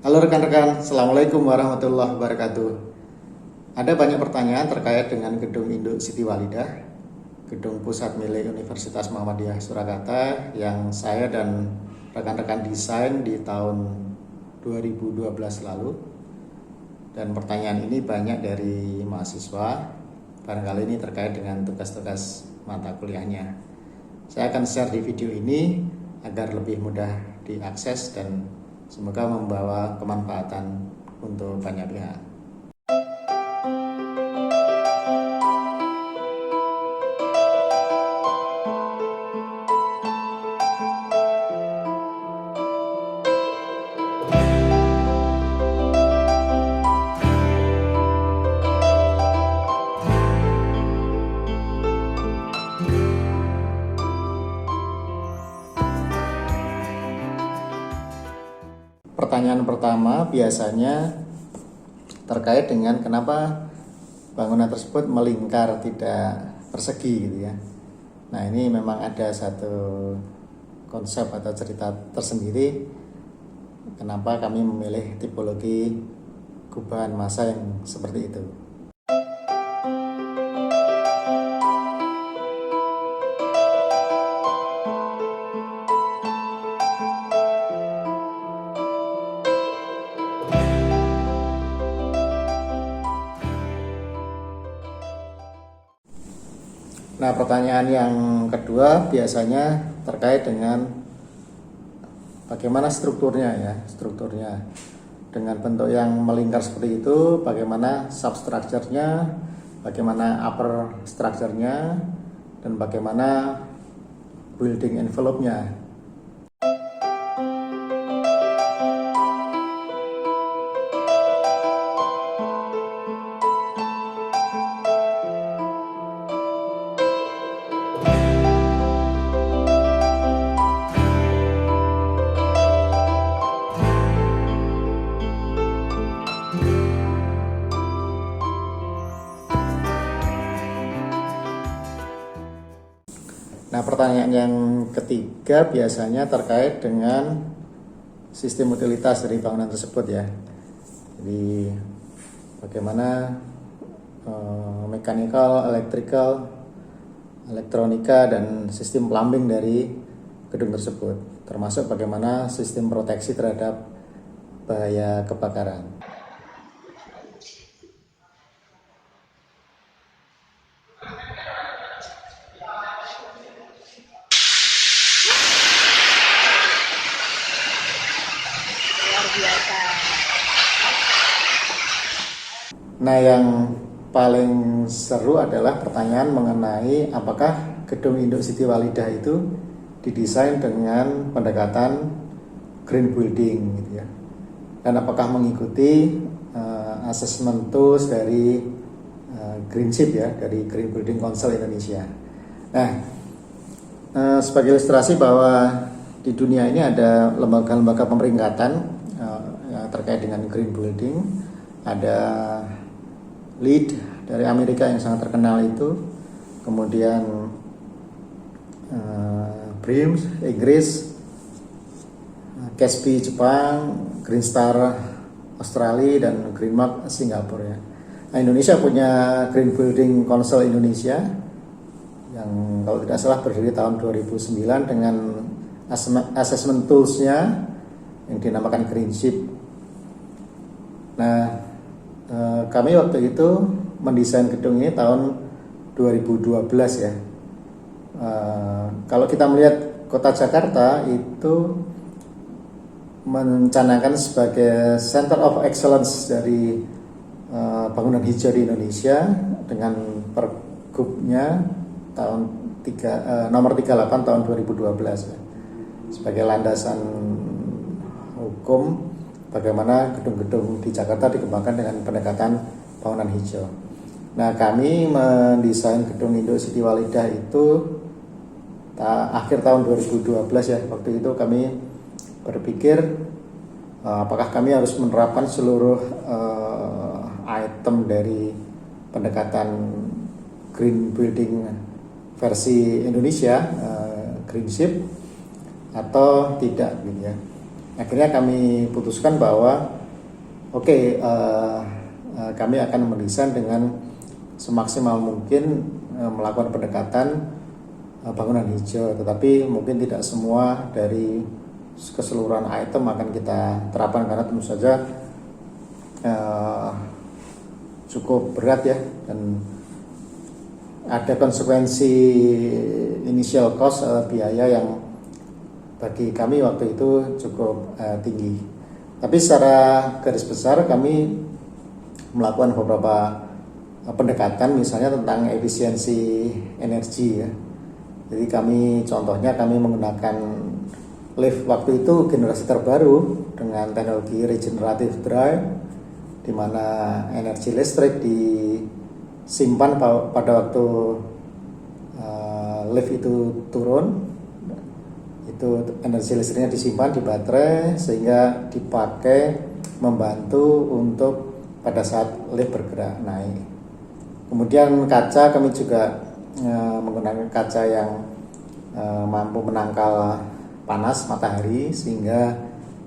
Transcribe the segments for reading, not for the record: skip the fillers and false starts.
Halo rekan-rekan, Assalamualaikum warahmatullahi wabarakatuh. Ada banyak pertanyaan terkait dengan gedung induk Siti Walidah, gedung pusat milik Universitas Muhammadiyah Surakarta yang saya dan rekan-rekan desain di tahun 2012 lalu. Dan pertanyaan ini banyak dari mahasiswa, barangkali ini terkait dengan tugas-tugas mata kuliahnya. Saya akan share di video ini agar lebih mudah diakses dan semoga membawa kemanfaatan untuk banyak pihak. Pertanyaan pertama biasanya terkait dengan kenapa bangunan tersebut melingkar tidak persegi gitu ya. Nah, ini memang ada satu konsep atau cerita tersendiri kenapa kami memilih tipologi gubahan massa yang seperti itu. Nah, pertanyaan yang kedua biasanya terkait dengan bagaimana strukturnya ya, strukturnya. Dengan bentuk yang melingkar seperti itu, bagaimana substructure-nya, bagaimana upper structure-nya, dan bagaimana building envelope-nya. Nah, pertanyaan yang ketiga biasanya terkait dengan sistem utilitas dari bangunan tersebut ya. Jadi bagaimana mechanical, electrical, elektronika, dan sistem plumbing dari gedung tersebut, termasuk bagaimana sistem proteksi terhadap bahaya kebakaran. Nah, yang paling seru adalah pertanyaan mengenai apakah gedung induk Siti Walidah itu didesain dengan pendekatan green building gitu ya. Dan apakah mengikuti assessment tools dari Greenship ya, dari Green Building Council Indonesia. Nah, sebagai ilustrasi bahwa di dunia ini ada lembaga-lembaga pemeringkatan yang terkait dengan green building. Ada LEED dari Amerika yang sangat terkenal itu, kemudian BREEAM Inggris, GATSB Jepang, Green Star Australia, dan Green Mark Singapura ya. Nah, Indonesia punya Green Building Council Indonesia yang kalau tidak salah berdiri tahun 2009 dengan assessment tools-nya yang dinamakan Greenship. Nah, kami waktu itu mendesain gedung ini tahun 2012 ya. Kalau kita melihat kota Jakarta itu mencanangkan sebagai Center of Excellence dari bangunan hijau di Indonesia dengan pergubnya nomor 38 tahun 2012 ya, sebagai landasan hukum bagaimana gedung-gedung di Jakarta dikembangkan dengan pendekatan bangunan hijau. Nah, kami mendesain gedung induk Siti Walidah itu akhir tahun 2012 ya. Waktu itu kami berpikir apakah kami harus menerapkan seluruh item dari pendekatan green building versi Indonesia, Greenship, atau tidak gitu ya. akhirnya kami putuskan bahwa oke, kami akan mendesain dengan semaksimal mungkin melakukan pendekatan bangunan hijau, tetapi mungkin tidak semua dari keseluruhan item akan kita terapkan karena tentu saja cukup berat ya, dan ada konsekuensi initial cost biaya yang bagi kami waktu itu cukup tinggi. Tapi secara garis besar kami melakukan beberapa pendekatan, misalnya tentang efisiensi energi ya. Jadi contohnya kami menggunakan lift waktu itu generasi terbaru dengan teknologi regenerative drive, di mana energi listrik disimpan pada waktu lift itu turun. Itu energi listriknya disimpan di baterai sehingga dipakai membantu untuk pada saat lift bergerak naik. Kemudian kaca, kami juga menggunakan kaca yang mampu menangkal panas matahari sehingga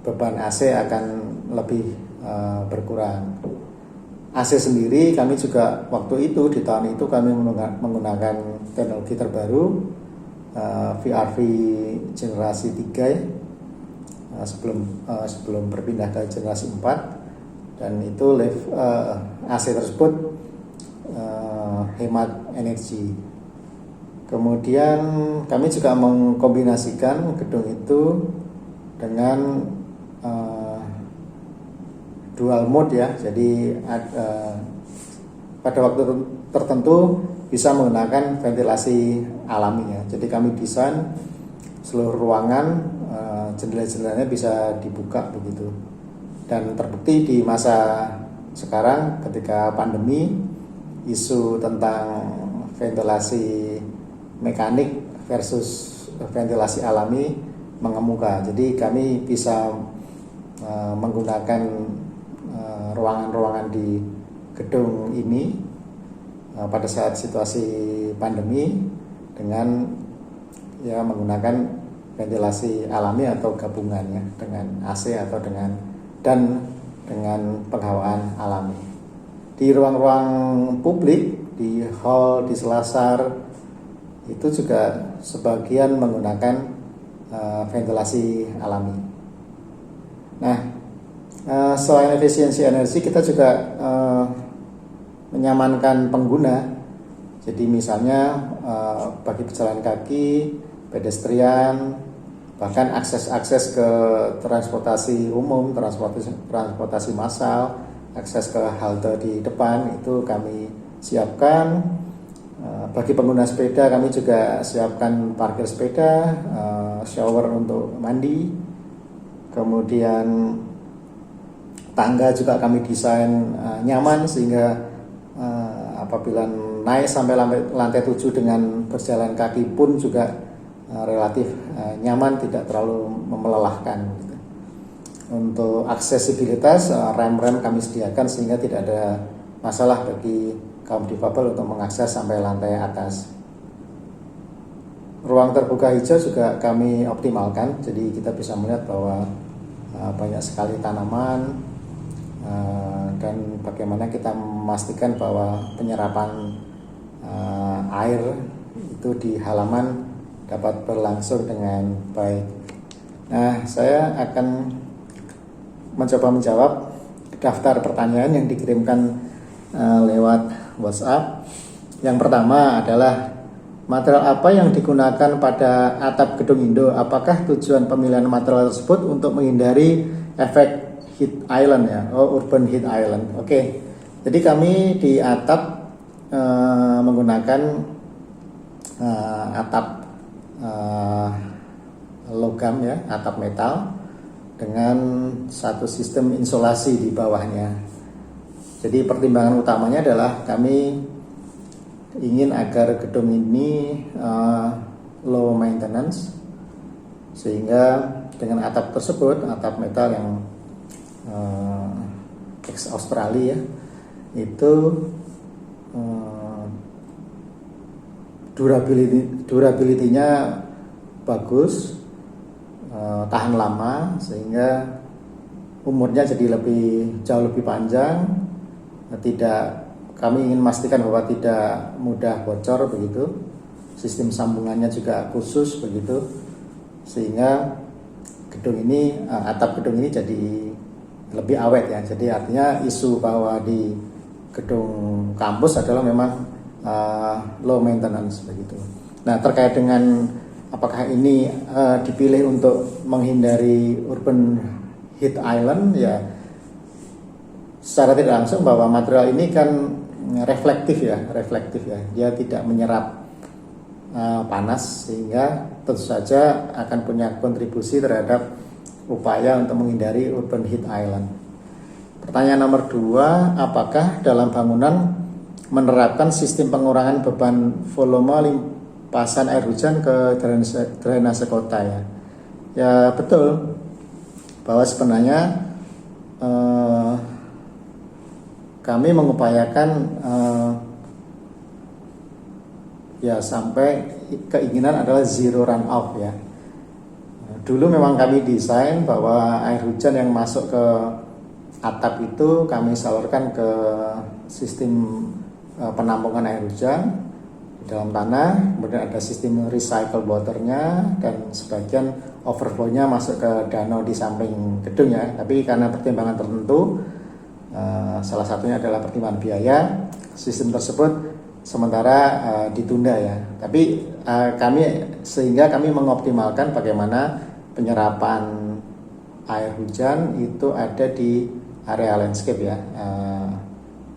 beban AC akan lebih berkurang. AC sendiri kami juga waktu itu, di tahun itu kami menggunakan teknologi terbaru, VRV generasi 3 ya, sebelum berpindah ke generasi 4, dan itu AC tersebut hemat energi. Kemudian kami juga mengkombinasikan gedung itu dengan dual mode ya. Jadi pada waktu tertentu bisa menggunakan ventilasi alami ya. Jadi kami desain seluruh ruangan jendela-jendelanya bisa dibuka begitu. Dan terbukti di masa sekarang ketika pandemi, isu tentang ventilasi mekanik versus ventilasi alami mengemuka. Jadi kami bisa menggunakan ruangan-ruangan di gedung ini pada saat situasi pandemi dengan ya menggunakan ventilasi alami atau gabungan ya, dengan AC atau dengan penghawaan alami. Di ruang-ruang publik, di hall, di selasar, itu juga sebagian menggunakan ventilasi alami. Nah, selain efisiensi energi, kita juga menyamankan pengguna. Jadi misalnya bagi pejalan kaki, pedestrian, bahkan akses ke transportasi umum, transportasi massal, akses ke halte di depan itu kami siapkan. Bagi pengguna sepeda kami juga siapkan parkir sepeda, shower untuk mandi, kemudian tangga juga kami desain nyaman sehingga apabila naik sampai lantai 7 dengan berjalan kaki pun juga relatif nyaman, tidak terlalu melelahkan gitu. Untuk aksesibilitas, rem-rem kami sediakan sehingga tidak ada masalah bagi kaum difabel untuk mengakses sampai lantai atas. Ruang terbuka hijau juga kami optimalkan, jadi kita bisa melihat bahwa banyak sekali tanaman, dan bagaimana kita memastikan bahwa penyerapan air itu di halaman dapat berlangsung dengan baik. Nah, saya akan mencoba menjawab daftar pertanyaan yang dikirimkan lewat WhatsApp. Yang pertama adalah material apa yang digunakan pada atap gedung Indo? Apakah tujuan pemilihan material tersebut untuk menghindari efek heat island ya, urban heat island? Oke. Jadi kami di atap menggunakan atap logam ya, atap metal dengan satu sistem insulasi di bawahnya. Jadi pertimbangan utamanya adalah kami ingin agar gedung ini low maintenance, sehingga dengan atap tersebut, atap metal yang ex Australia itu durability-nya bagus, tahan lama sehingga umurnya jadi jauh lebih panjang. Kami ingin memastikan bahwa tidak mudah bocor begitu. Sistem sambungannya juga khusus begitu, sehingga atap gedung ini jadi lebih awet ya. Jadi artinya isu bahwa di gedung kampus adalah memang low maintenance begitu. Nah, terkait dengan apakah ini dipilih untuk menghindari urban heat island, ya secara tidak langsung bahwa material ini kan reflektif ya, dia tidak menyerap panas, sehingga tentu saja akan punya kontribusi terhadap upaya untuk menghindari urban heat island. Pertanyaan nomor 2, apakah dalam bangunan menerapkan sistem pengurangan beban volume limpasan air hujan ke drainase kota ya? Ya betul, bahwa sebenarnya kami mengupayakan ya sampai keinginan adalah zero runoff ya. Dulu memang kami desain bahwa air hujan yang masuk ke atap itu kami salurkan ke sistem penampungan air hujan di dalam tanah, kemudian ada sistem recycle waternya, dan sebagian overflow-nya masuk ke danau di samping gedung ya. Tapi karena pertimbangan tertentu, salah satunya adalah pertimbangan biaya, sistem tersebut sementara ditunda ya. Tapi sehingga kami mengoptimalkan bagaimana penyerapan air hujan itu ada di area landscape ya.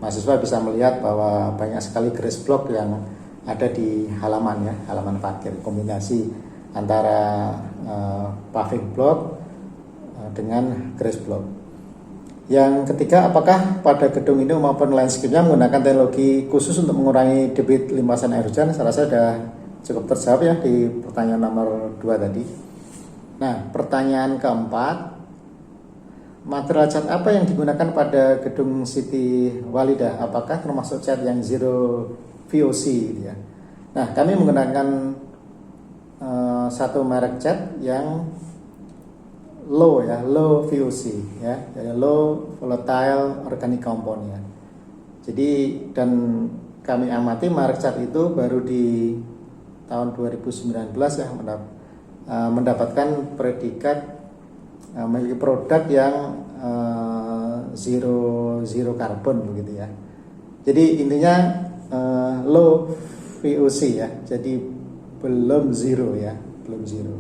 Mahasiswa bisa melihat bahwa banyak sekali grass block yang ada di halaman ya, halaman parkir, kombinasi antara paving block dengan grass block. Yang ketiga, apakah pada gedung ini maupun landscape-nya menggunakan teknologi khusus untuk mengurangi debit limpasan air hujan? Saya rasa sudah cukup terjawab ya di pertanyaan nomor 2 tadi. Nah, pertanyaan keempat, material cat apa yang digunakan pada gedung Siti Walidah? Apakah termasuk cat yang zero VOC gitu ya? Nah, kami menggunakan satu merek cat yang low VOC ya, low volatile organic compound ya. Jadi, dan kami amati merek cat itu baru di tahun 2019 ya mendapatkan predikat memiliki produk yang zero carbon begitu ya. Jadi intinya low VOC ya, jadi belum zero ya, belum zero.